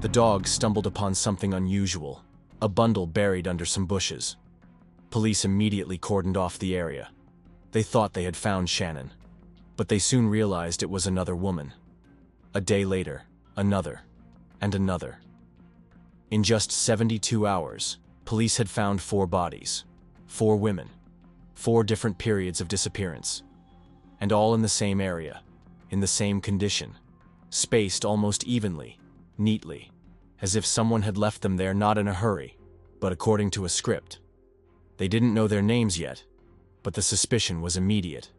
The dog stumbled upon something unusual, a bundle buried under some bushes. Police immediately cordoned off the area. They thought they had found Shannan, but they soon realized it was another woman. A day later, another, and another. In just 72 hours, police had found 4 bodies, 4 women, 4 different periods of disappearance, and all in the same area, in the same condition, spaced almost evenly, neatly, as if someone had left them there not in a hurry, but according to a script. They didn't know their names yet, but the suspicion was immediate.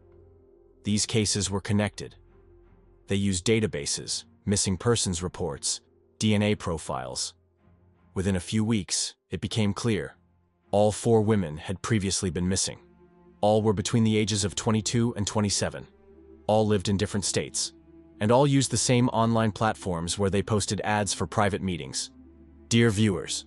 These cases were connected. They used databases, missing persons reports, DNA profiles. Within a few weeks, it became clear. All 4 women had previously been missing. All were between the ages of 22 and 27. All lived in different states, and all used the same online platforms where they posted ads for private meetings. Dear viewers,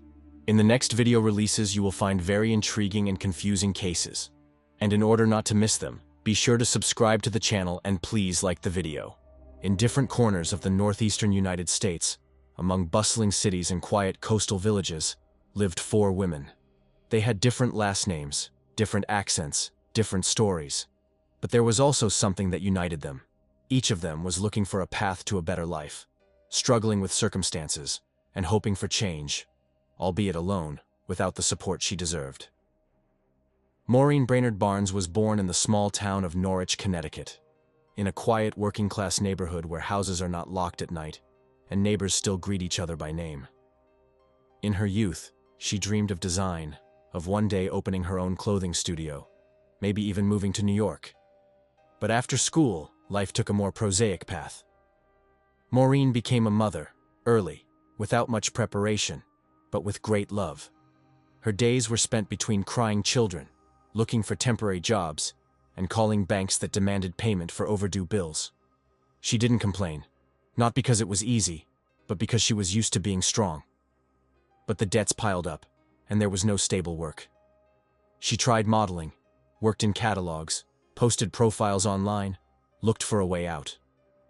in the next video releases you will find very intriguing and confusing cases. And in order not to miss them, be sure to subscribe to the channel and please like the video. In different corners of the northeastern United States, among bustling cities and quiet coastal villages, lived 4 women. They had different last names, different accents, different stories. But there was also something that united them. Each of them was looking for a path to a better life, struggling with circumstances, and hoping for change, albeit alone, without the support she deserved. Maureen Brainerd Barnes was born in the small town of Norwich, Connecticut, in a quiet working-class neighborhood where houses are not locked at night, and neighbors still greet each other by name. In her youth, she dreamed of design, of one day opening her own clothing studio, maybe even moving to New York. But after school, life took a more prosaic path. Maureen became a mother, early, without much preparation, but with great love. Her days were spent between crying children, looking for temporary jobs, and calling banks that demanded payment for overdue bills. She didn't complain, not because it was easy, but because she was used to being strong. But the debts piled up, and there was no stable work. She tried modeling, worked in catalogs, posted profiles online, looked for a way out.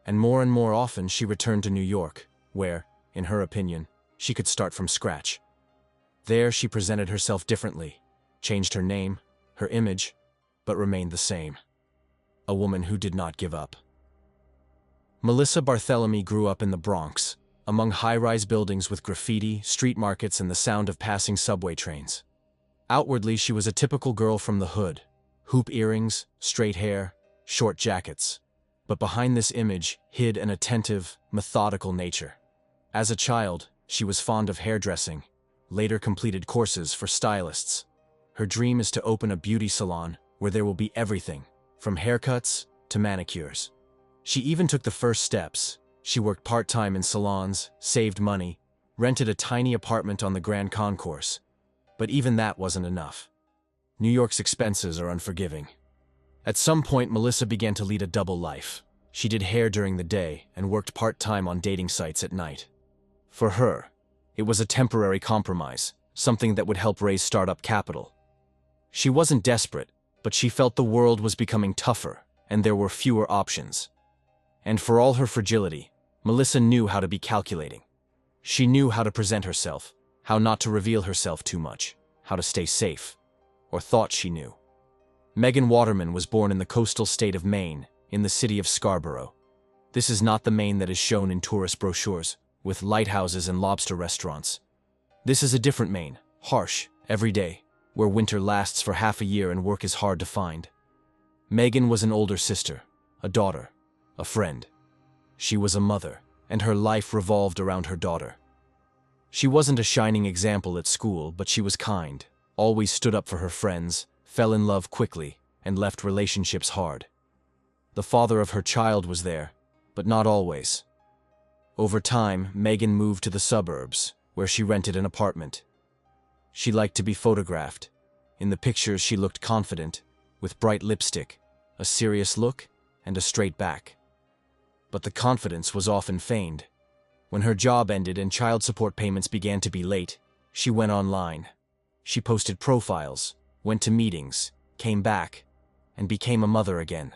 And more often she returned to New York, where, in her opinion, she could start from scratch. There she presented herself differently, changed her name, her image, but remained the same. A woman who did not give up. Melissa Barthélemy grew up in the Bronx, among high-rise buildings with graffiti, street markets, and the sound of passing subway trains. Outwardly, she was a typical girl from the hood, hoop earrings, straight hair, short jackets. But behind this image hid an attentive, methodical nature. As a child, she was fond of hairdressing, later completed courses for stylists. Her dream is to open a beauty salon where there will be everything, from haircuts to manicures. She even took the first steps. She worked part-time in salons, saved money, rented a tiny apartment on the Grand Concourse. But even that wasn't enough. New York's expenses are unforgiving. At some point, Melissa began to lead a double life. She did hair during the day and worked part-time on dating sites at night. For her, it was a temporary compromise, something that would help raise startup capital. She wasn't desperate, but she felt the world was becoming tougher and there were fewer options. And for all her fragility, Melissa knew how to be calculating. She knew how to present herself, how not to reveal herself too much, how to stay safe, or thought she knew. Megan Waterman was born in the coastal state of Maine, in the city of Scarborough. This is not the Maine that is shown in tourist brochures, with lighthouses and lobster restaurants. This is a different Maine, harsh, everyday, where winter lasts for half a year and work is hard to find. Megan was an older sister, a daughter, a friend. She was a mother, and her life revolved around her daughter. She wasn't a shining example at school, but she was kind, always stood up for her friends, fell in love quickly, and left relationships hard. The father of her child was there, but not always. Over time, Megan moved to the suburbs, where she rented an apartment. She liked to be photographed. In the pictures, she looked confident, with bright lipstick, a serious look, and a straight back. But the confidence was often feigned. When her job ended and child support payments began to be late, she went online. She posted profiles, went to meetings, came back, and became a mother again.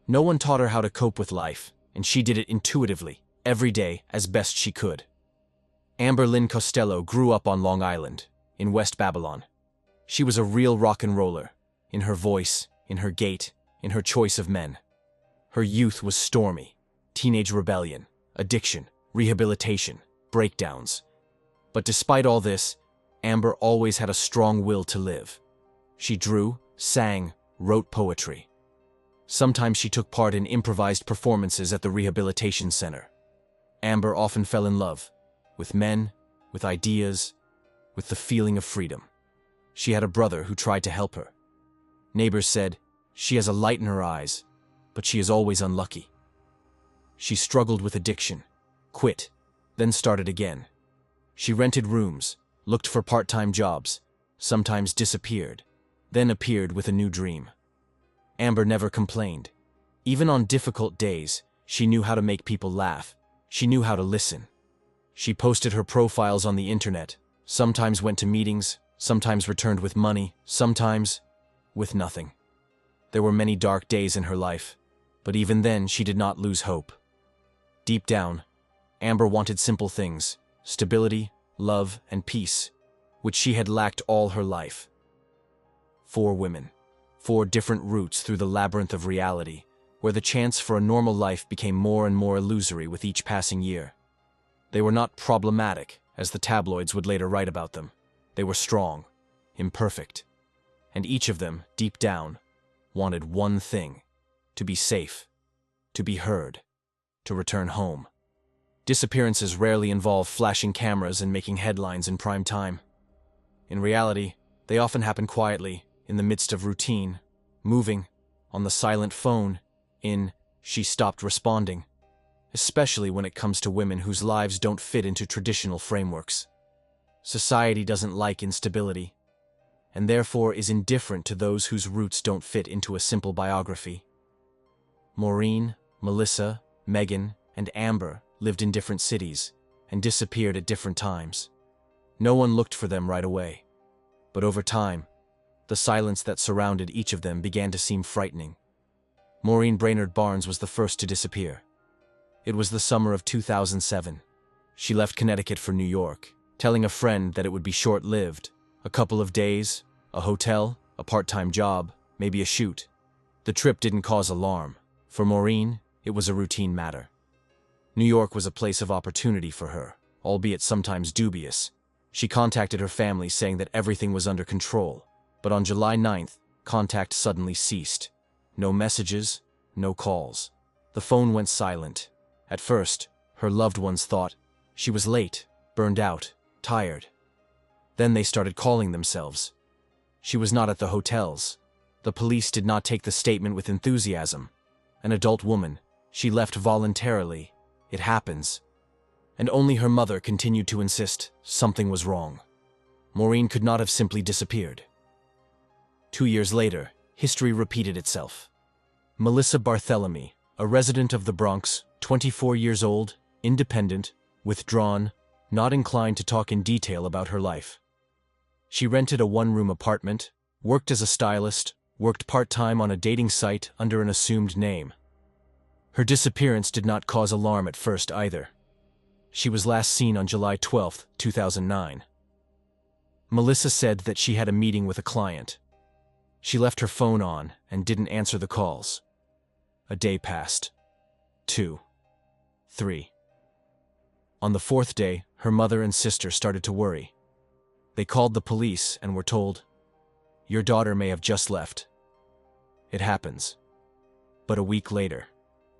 No one taught her how to cope with life, and she did it intuitively, every day, as best she could. Amber Lynn Costello grew up on Long Island, in West Babylon. She was a real rock and roller, in her voice, in her gait, in her choice of men. Her youth was stormy, teenage rebellion, addiction, rehabilitation, breakdowns. But despite all this, Amber always had a strong will to live. She drew, sang, wrote poetry. Sometimes she took part in improvised performances at the rehabilitation center. Amber often fell in love, with men, with ideas, with the feeling of freedom. She had a brother who tried to help her. Neighbors said, "She has a light in her eyes, but she is always unlucky." She struggled with addiction, quit, then started again. She rented rooms, looked for part-time jobs, sometimes disappeared, then appeared with a new dream. Amber never complained. Even on difficult days, she knew how to make people laugh. She knew how to listen. She posted her profiles on the internet, sometimes went to meetings, sometimes returned with money, sometimes with nothing. There were many dark days in her life, but even then she did not lose hope. Deep down, Amber wanted simple things: stability, love, and peace, which she had lacked all her life. 4 women, 4 different routes through the labyrinth of reality, where the chance for a normal life became more and more illusory with each passing year. They were not problematic, as the tabloids would later write about them. They were strong, imperfect, and each of them, deep down, wanted one thing: to be safe, to be heard, to return home. Disappearances rarely involve flashing cameras and making headlines in prime time. In reality, they often happen quietly, in the midst of routine, moving, on the silent phone, she stopped responding, especially when it comes to women whose lives don't fit into traditional frameworks. Society doesn't like instability, and therefore is indifferent to those whose roots don't fit into a simple biography. Maureen, Melissa, Megan, and Amber lived in different cities and disappeared at different times. No one looked for them right away, but over time, the silence that surrounded each of them began to seem frightening. Maureen Brainerd Barnes was the first to disappear. It was the summer of 2007. She left Connecticut for New York, telling a friend that it would be short-lived: a couple of days, a hotel, a part-time job, maybe a shoot. The trip didn't cause alarm. For Maureen, it was a routine matter. New York was a place of opportunity for her, albeit sometimes dubious. She contacted her family saying that everything was under control, but on July 9th, contact suddenly ceased. No messages, no calls. The phone went silent. At first, her loved ones thought she was late, burned out, tired. Then they started calling themselves. She was not at the hotels. The police did not take the statement with enthusiasm. An adult woman, she left voluntarily. It happens. And only her mother continued to insist something was wrong. Maureen could not have simply disappeared. 2 years later, history repeated itself. Melissa Barthelemy, a resident of the Bronx, 24 years old, independent, withdrawn, not inclined to talk in detail about her life. She rented a 1-room apartment, worked as a stylist, worked part-time on a dating site under an assumed name. Her disappearance did not cause alarm at first either. She was last seen on July 12, 2009. Melissa said that she had a meeting with a client. She left her phone on and didn't answer the calls. A day passed. 2. 3. On the 4th day, her mother and sister started to worry. They called the police and were told, "Your daughter may have just left." It happens. But a week later,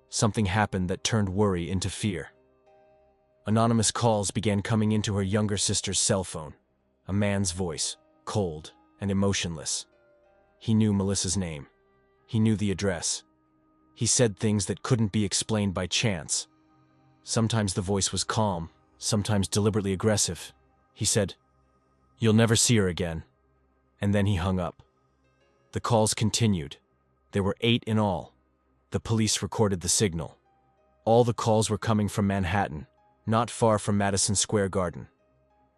something happened that turned worry into fear. Anonymous calls began coming into her younger sister's cell phone. A man's voice, cold and emotionless. He knew Melissa's name. He knew the address. He said things that couldn't be explained by chance. Sometimes the voice was calm, sometimes deliberately aggressive. He said, "You'll never see her again." And then he hung up. The calls continued. There were 8 in all. The police recorded the signal. All the calls were coming from Manhattan, not far from Madison Square Garden.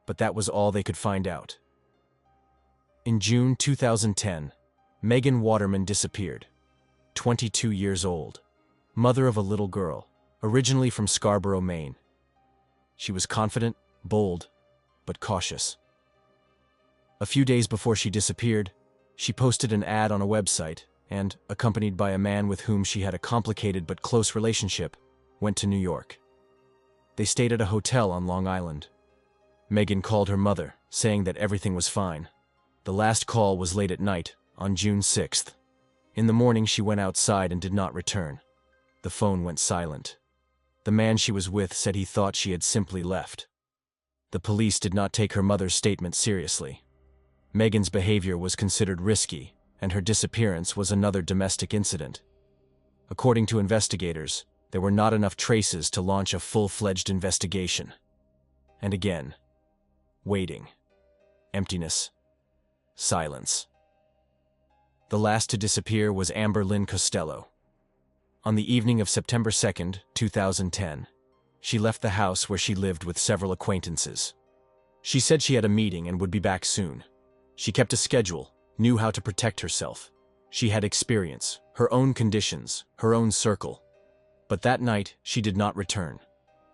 But that was all they could find out. In June 2010, Megan Waterman disappeared. 22 years old, mother of a little girl, originally from Scarborough, Maine. She was confident, bold, but cautious. A few days before she disappeared, she posted an ad on a website and, accompanied by a man with whom she had a complicated but close relationship, went to New York. They stayed at a hotel on Long Island. Megan called her mother, saying that everything was fine. The last call was late at night, on June 6th. In the morning, she went outside and did not return. The phone went silent. The man she was with said he thought she had simply left. The police did not take her mother's statement seriously. Megan's behavior was considered risky, and her disappearance was another domestic incident. According to investigators, there were not enough traces to launch a full-fledged investigation. And again, waiting. Emptiness. Silence. The last to disappear was Amber Lynn Costello. On the evening of September 2, 2010, she left the house where she lived with several acquaintances. She said she had a meeting and would be back soon. She kept a schedule, knew how to protect herself. She had experience, her own conditions, her own circle. But that night, she did not return.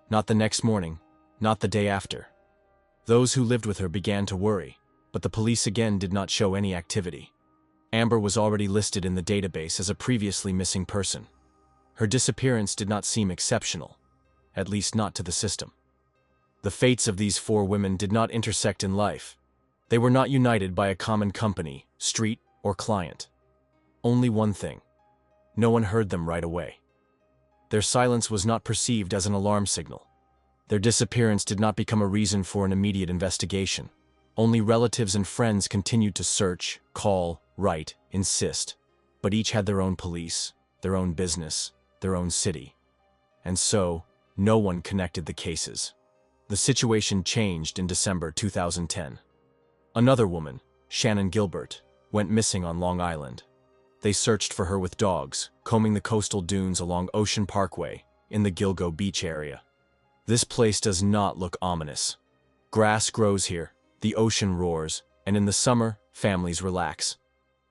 Not the next morning, not the day after. Those who lived with her began to worry, but the police again did not show any activity. Amber was already listed in the database as a previously missing person. Her disappearance did not seem exceptional, at least not to the system. The fates of these 4 women did not intersect in life. They were not united by a common company, street, or client. Only one thing. No one heard them right away. Their silence was not perceived as an alarm signal. Their disappearance did not become a reason for an immediate investigation. Only relatives and friends continued to search, call, write, insist. But each had their own police, their own business, their own city. And so, no one connected the cases. The situation changed in December 2010. Another woman, Shannan Gilbert, went missing on Long Island. They searched for her with dogs, combing the coastal dunes along Ocean Parkway in the Gilgo Beach area. This place does not look ominous. Grass grows here, the ocean roars, and in the summer, families relax.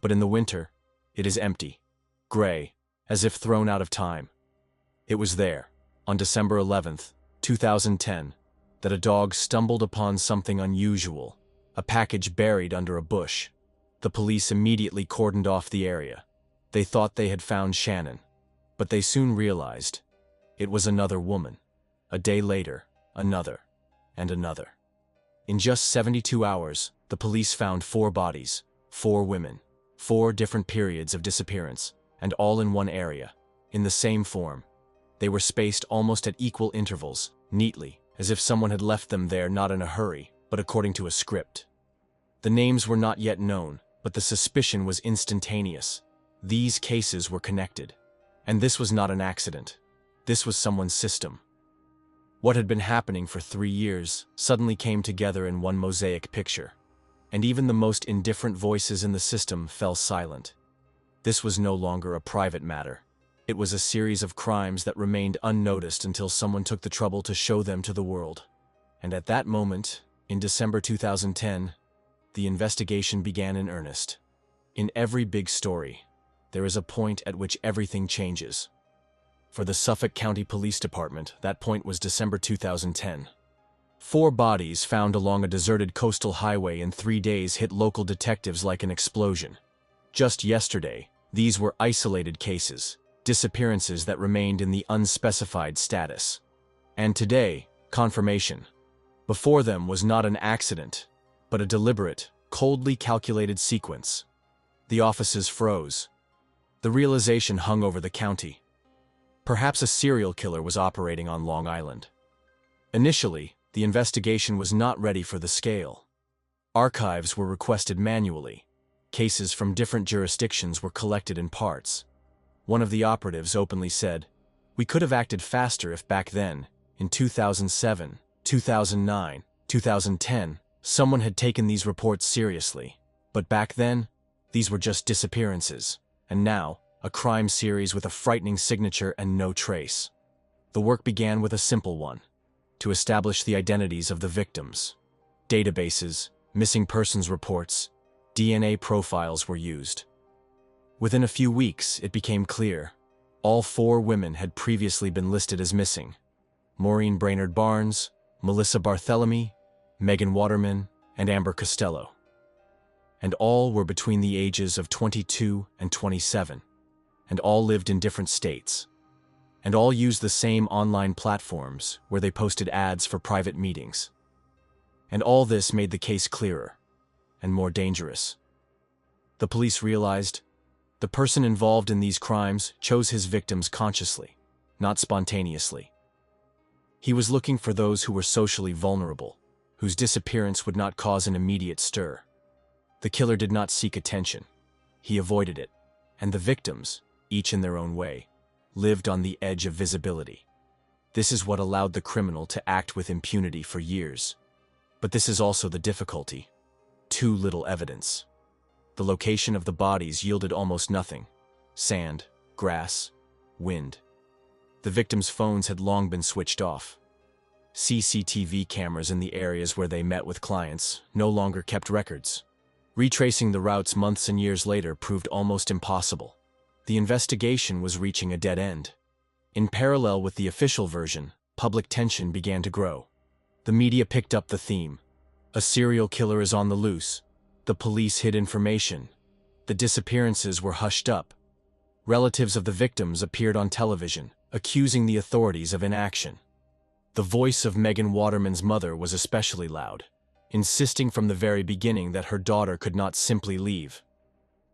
But in the winter, it is empty, gray, as if thrown out of time. It was there, on December 11th, 2010, that a dog stumbled upon something unusual, a package buried under a bush. The police immediately cordoned off the area. They thought they had found Shannan, but they soon realized it was another woman. A day later, another, and another. In just 72 hours, the police found 4 bodies, 4 women, 4 different periods of disappearance, and all in one area, in the same form. They were spaced almost at equal intervals, neatly, as if someone had left them there not in a hurry, but according to a script. The names were not yet known, but the suspicion was instantaneous. These cases were connected. And this was not an accident. This was someone's system. What had been happening for 3 years suddenly came together in one mosaic picture. And even the most indifferent voices in the system fell silent. This was no longer a private matter. It was a series of crimes that remained unnoticed until someone took the trouble to show them to the world. And at that moment, in December 2010, the investigation began in earnest. In every big story, there is a point at which everything changes. For the Suffolk County Police Department, that point was December 2010. 4 bodies found along a deserted coastal highway in 3 days hit local detectives like an explosion. Just yesterday, these were isolated cases, disappearances that remained in the unspecified status. And today, confirmation. Before them was not an accident, but a deliberate, coldly calculated sequence. The offices froze. The realization hung over the county. Perhaps a serial killer was operating on Long Island. Initially, the investigation was not ready for the scale. Archives were requested manually. Cases from different jurisdictions were collected in parts. One of the operatives openly said, "We could have acted faster if back then, in 2007, 2009, 2010, someone had taken these reports seriously. But back then, these were just disappearances. And now, a crime series with a frightening signature and no trace." The work began with a simple one: to establish the identities of the victims. Databases, missing persons reports, DNA profiles were used. Within a few weeks, it became clear. All 4 women had previously been listed as missing: Maureen Brainerd Barnes, Melissa Barthelemy, Megan Waterman, and Amber Costello. And all were between the ages of 22 and 27, and all lived in different states, and all used the same online platforms where they posted ads for private meetings. And all this made the case clearer and more dangerous. The police realized the person involved in these crimes chose his victims consciously, not spontaneously. He was looking for those who were socially vulnerable, whose disappearance would not cause an immediate stir. The killer did not seek attention. He avoided it, and the victims, each in their own way, lived on the edge of visibility. This is what allowed the criminal to act with impunity for years. But this is also the difficulty. Too little evidence. The location of the bodies yielded almost nothing. Sand, grass, wind. The victims' phones had long been switched off. CCTV cameras in the areas where they met with clients no longer kept records. Retracing the routes months and years later proved almost impossible. The investigation was reaching a dead end. In parallel with the official version, public tension began to grow. The media picked up the theme. A serial killer is on the loose. The police hid information. The disappearances were hushed up. Relatives of the victims appeared on television, accusing the authorities of inaction. The voice of Megan Waterman's mother was especially loud, insisting from the very beginning that her daughter could not simply leave.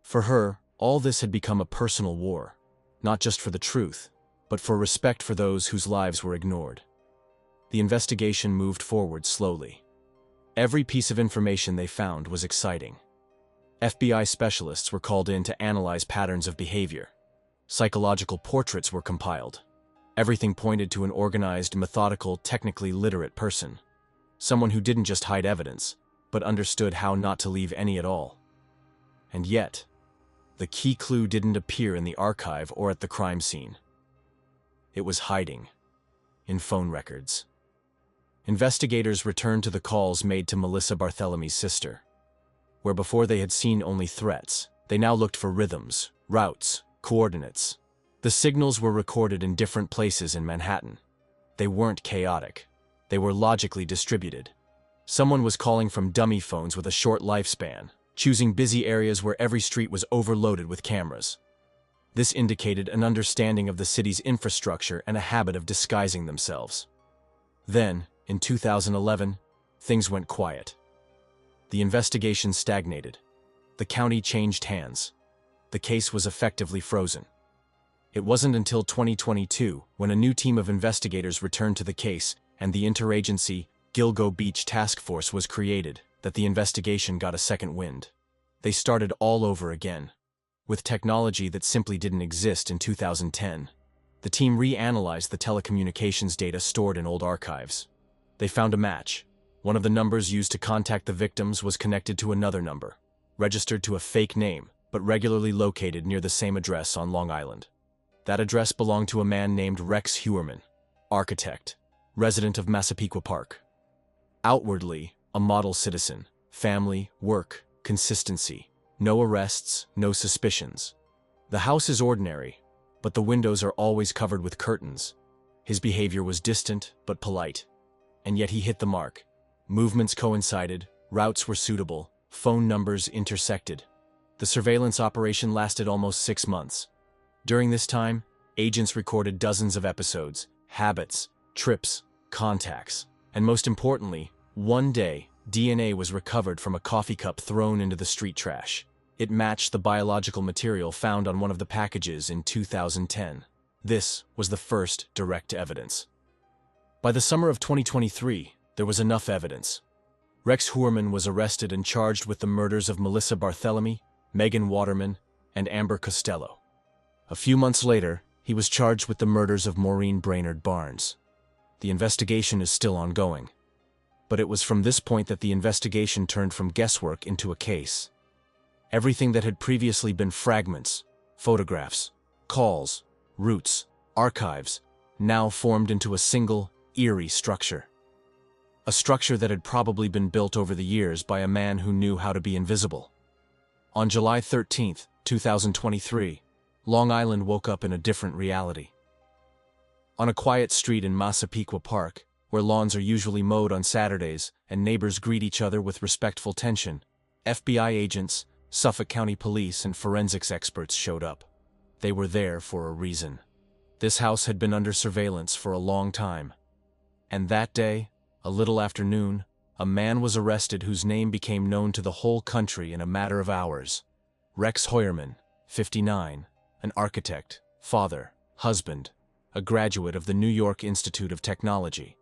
For her, all this had become a personal war, not just for the truth, but for respect for those whose lives were ignored. The investigation moved forward slowly. Every piece of information they found was exciting. FBI specialists were called in to analyze patterns of behavior. Psychological portraits were compiled. Everything pointed to an organized, methodical, technically literate person. Someone who didn't just hide evidence, but understood how not to leave any at all. And yet, the key clue didn't appear in the archive or at the crime scene. It was hiding in phone records. Investigators returned to the calls made to Melissa Barthelemy's sister, where before they had seen only threats, they now looked for rhythms, routes, coordinates. The signals were recorded in different places in Manhattan. They weren't chaotic. They were logically distributed. Someone was calling from dummy phones with a short lifespan, choosing busy areas where every street was overloaded with cameras. This indicated an understanding of the city's infrastructure and a habit of disguising themselves. Then, in 2011, things went quiet. The investigation stagnated. The county changed hands. The case was effectively frozen. It wasn't until 2022, when a new team of investigators returned to the case and the interagency Gilgo Beach Task Force was created, that the investigation got a second wind. They started all over again. With technology that simply didn't exist in 2010, the team reanalyzed the telecommunications data stored in old archives. They found a match. One of the numbers used to contact the victims was connected to another number, registered to a fake name, but regularly located near the same address on Long Island. That address belonged to a man named Rex Huerman, architect, resident of Massapequa Park. Outwardly, a model citizen, family, work, consistency. No arrests, no suspicions. The house is ordinary, but the windows are always covered with curtains. His behavior was distant but polite. And yet he hit the mark. Movements coincided, routes were suitable, phone numbers intersected. The surveillance operation lasted almost 6 months. During this time, agents recorded dozens of episodes, habits, trips, contacts, and most importantly, one day, DNA was recovered from a coffee cup thrown into the street trash. It matched the biological material found on one of the packages in 2010. This was the first direct evidence. By the summer of 2023, there was enough evidence. Rex Huerman was arrested and charged with the murders of Melissa Barthelemy, Megan Waterman, and Amber Costello. A few months later, he was charged with the murders of Maureen Brainerd Barnes. The investigation is still ongoing. But it was from this point that the investigation turned from guesswork into a case. Everything that had previously been fragments, photographs, calls, routes, archives, now formed into a single, eerie structure. A structure that had probably been built over the years by a man who knew how to be invisible. On July 13, 2023, Long Island woke up in a different reality. On a quiet street in Massapequa Park, where lawns are usually mowed on Saturdays and neighbors greet each other with respectful tension, FBI agents, Suffolk County Police, and forensics experts showed up. They were there for a reason. This house had been under surveillance for a long time. And that day, a little after noon, a man was arrested whose name became known to the whole country in a matter of hours. Rex Heuermann, 59, an architect, father, husband, a graduate of the New York Institute of Technology,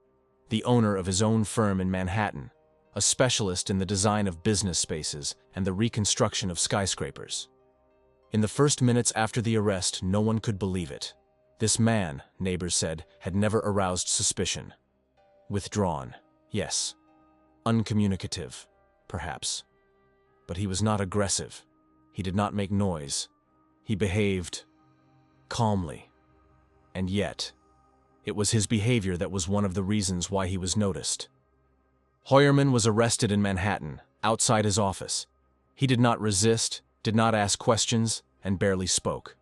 the owner of his own firm in Manhattan, a specialist in the design of business spaces and the reconstruction of skyscrapers. In the first minutes after the arrest, no one could believe it. This man, neighbors said, had never aroused suspicion. Withdrawn, yes. Uncommunicative, perhaps. But he was not aggressive. He did not make noise. He behaved calmly. And yet, it was his behavior that was one of the reasons why he was noticed. Heuermann was arrested in Manhattan, outside his office. He did not resist, did not ask questions, and barely spoke.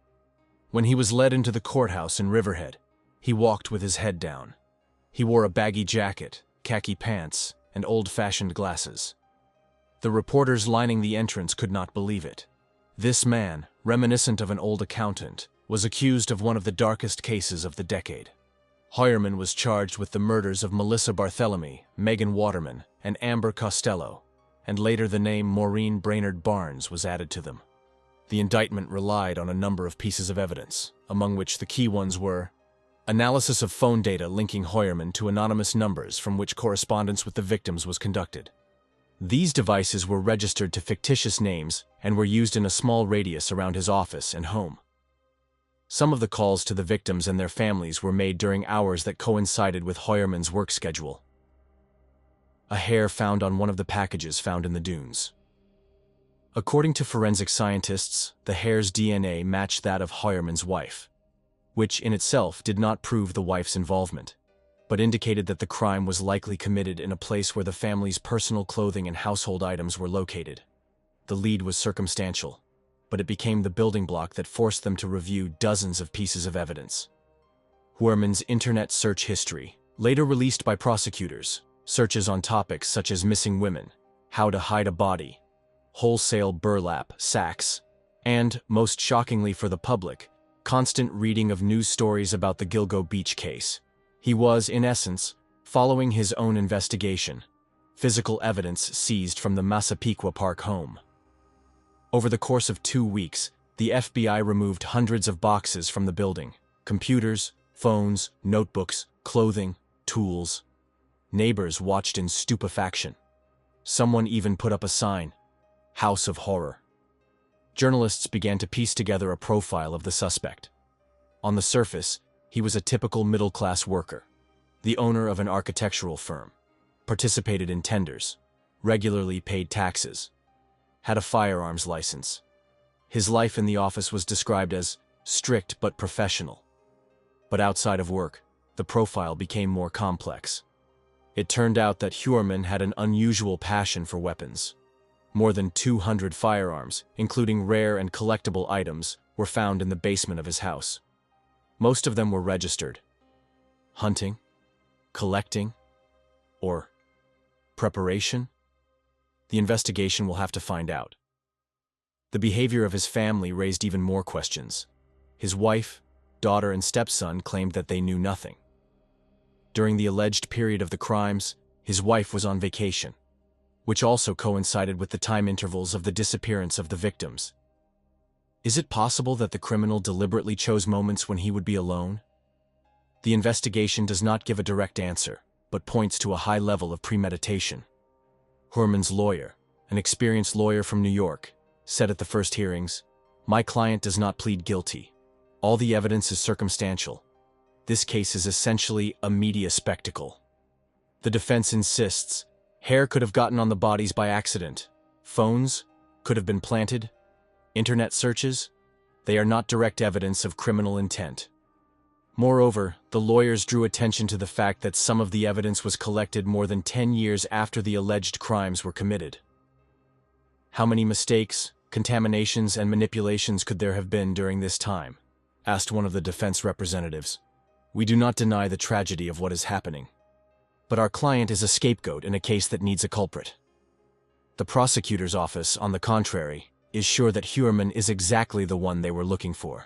When he was led into the courthouse in Riverhead, he walked with his head down. He wore a baggy jacket, khaki pants, and old-fashioned glasses. The reporters lining the entrance could not believe it. This man, reminiscent of an old accountant, was accused of one of the darkest cases of the decade. Heuermann was charged with the murders of Melissa Barthelemy, Megan Waterman, and Amber Costello, and later the name Maureen Brainerd Barnes was added to them. The indictment relied on a number of pieces of evidence, among which the key ones were analysis of phone data linking Heuermann to anonymous numbers from which correspondence with the victims was conducted. These devices were registered to fictitious names and were used in a small radius around his office and home. Some of the calls to the victims and their families were made during hours that coincided with Heuermann's work schedule. A hair found on one of the packages found in the dunes. According to forensic scientists, the hair's DNA matched that of Heuermann's wife, which in itself did not prove the wife's involvement, but indicated that the crime was likely committed in a place where the family's personal clothing and household items were located. The lead was circumstantial, but it became the building block that forced them to review dozens of pieces of evidence. Heuermann's internet search history, later released by prosecutors, searches on topics such as missing women, how to hide a body, wholesale burlap sacks, and, most shockingly for the public, constant reading of news stories about the Gilgo Beach case. He was, in essence, following his own investigation, physical evidence seized from the Massapequa Park home. Over the course of 2 weeks, the FBI removed hundreds of boxes from the building: computers, phones, notebooks, clothing, tools. Neighbors watched in stupefaction. Someone even put up a sign, "House of Horror." Journalists began to piece together a profile of the suspect. On the surface, he was a typical middle-class worker, the owner of an architectural firm, participated in tenders, regularly paid taxes, had a firearms license. His life in the office was described as strict but professional. But outside of work, the profile became more complex. It turned out that Heuermann had an unusual passion for weapons. More than 200 firearms, including rare and collectible items, were found in the basement of his house. Most of them were registered. Hunting? Collecting? Or preparation? The investigation will have to find out. The behavior of his family raised even more questions. His wife, daughter, and stepson claimed that they knew nothing. During the alleged period of the crimes, his wife was on vacation, which also coincided with the time intervals of the disappearance of the victims. Is it possible that the criminal deliberately chose moments when he would be alone? The investigation does not give a direct answer, but points to a high level of premeditation. Heuermann's lawyer, an experienced lawyer from New York, said at the first hearings, "My client does not plead guilty. All the evidence is circumstantial. This case is essentially a media spectacle." The defense insists hair could have gotten on the bodies by accident. Phones could have been planted. Internet searches, they are not direct evidence of criminal intent. Moreover, the lawyers drew attention to the fact that some of the evidence was collected more than 10 years after the alleged crimes were committed. How many mistakes, contaminations, and manipulations could there have been during this time? Asked one of the defense representatives. We do not deny the tragedy of what is happening. But our client is a scapegoat in a case that needs a culprit. The prosecutor's office, on the contrary, is sure that Huerman is exactly the one they were looking for.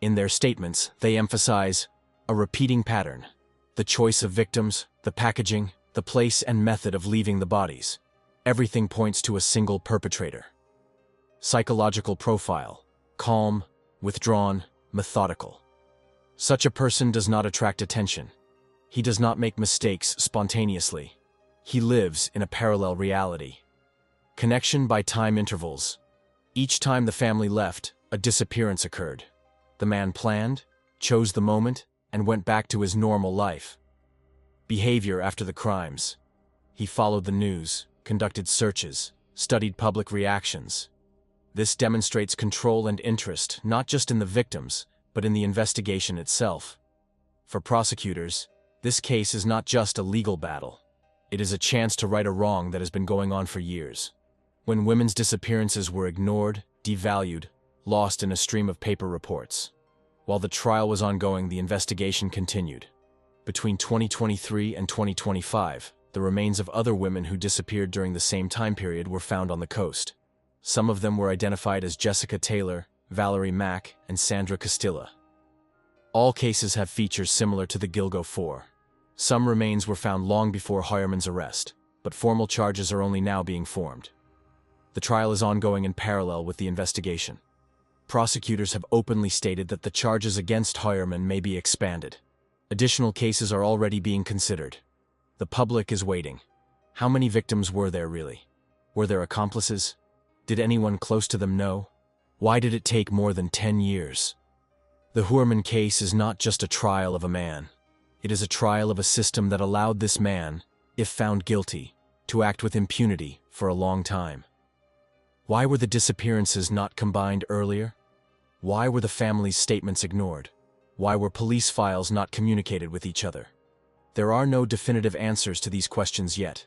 In their statements, they emphasize a repeating pattern: the choice of victims, the packaging, the place and method of leaving the bodies. Everything points to a single perpetrator. Psychological profile: calm, withdrawn, methodical. Such a person does not attract attention. He does not make mistakes spontaneously. He lives in a parallel reality. Connection by time intervals. Each time the family left, a disappearance occurred. The man planned, chose the moment, and went back to his normal life. Behavior after the crimes. He followed the news, conducted searches, studied public reactions. This demonstrates control and interest not just in the victims, but in the investigation itself. For prosecutors, this case is not just a legal battle. It is a chance to right a wrong that has been going on for years. When women's disappearances were ignored, devalued, lost in a stream of paper reports. While the trial was ongoing, the investigation continued. Between 2023 and 2025, the remains of other women who disappeared during the same time period were found on the coast. Some of them were identified as Jessica Taylor, Valerie Mack, and Sandra Castilla. All cases have features similar to the Gilgo 4. Some remains were found long before Huerman's arrest, but formal charges are only now being formed. The trial is ongoing in parallel with the investigation. Prosecutors have openly stated that the charges against Huerman may be expanded. Additional cases are already being considered. The public is waiting. How many victims were there really? Were there accomplices? Did anyone close to them know? Why did it take more than 10 years? The Huerman case is not just a trial of a man. It is a trial of a system that allowed this man, if found guilty, to act with impunity for a long time. Why were the disappearances not combined earlier? Why were the family's statements ignored? Why were police files not communicated with each other? There are no definitive answers to these questions yet.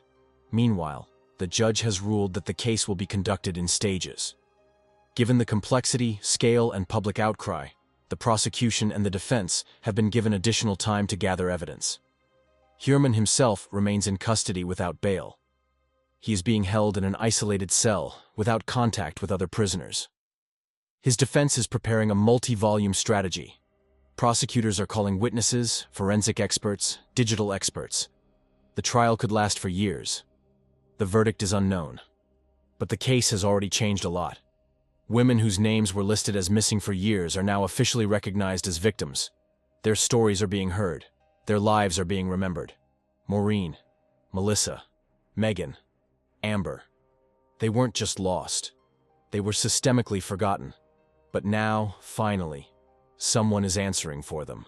Meanwhile, the judge has ruled that the case will be conducted in stages. Given the complexity, scale, and public outcry, the prosecution and the defense have been given additional time to gather evidence. Huerman himself remains in custody without bail. He is being held in an isolated cell, without contact with other prisoners. His defense is preparing a multi-volume strategy. Prosecutors are calling witnesses, forensic experts, digital experts. The trial could last for years. The verdict is unknown. But the case has already changed a lot. Women whose names were listed as missing for years are now officially recognized as victims. Their stories are being heard. Their lives are being remembered. Maureen, Melissa, Megan, Amber. They weren't just lost. They were systemically forgotten. But now, finally, someone is answering for them.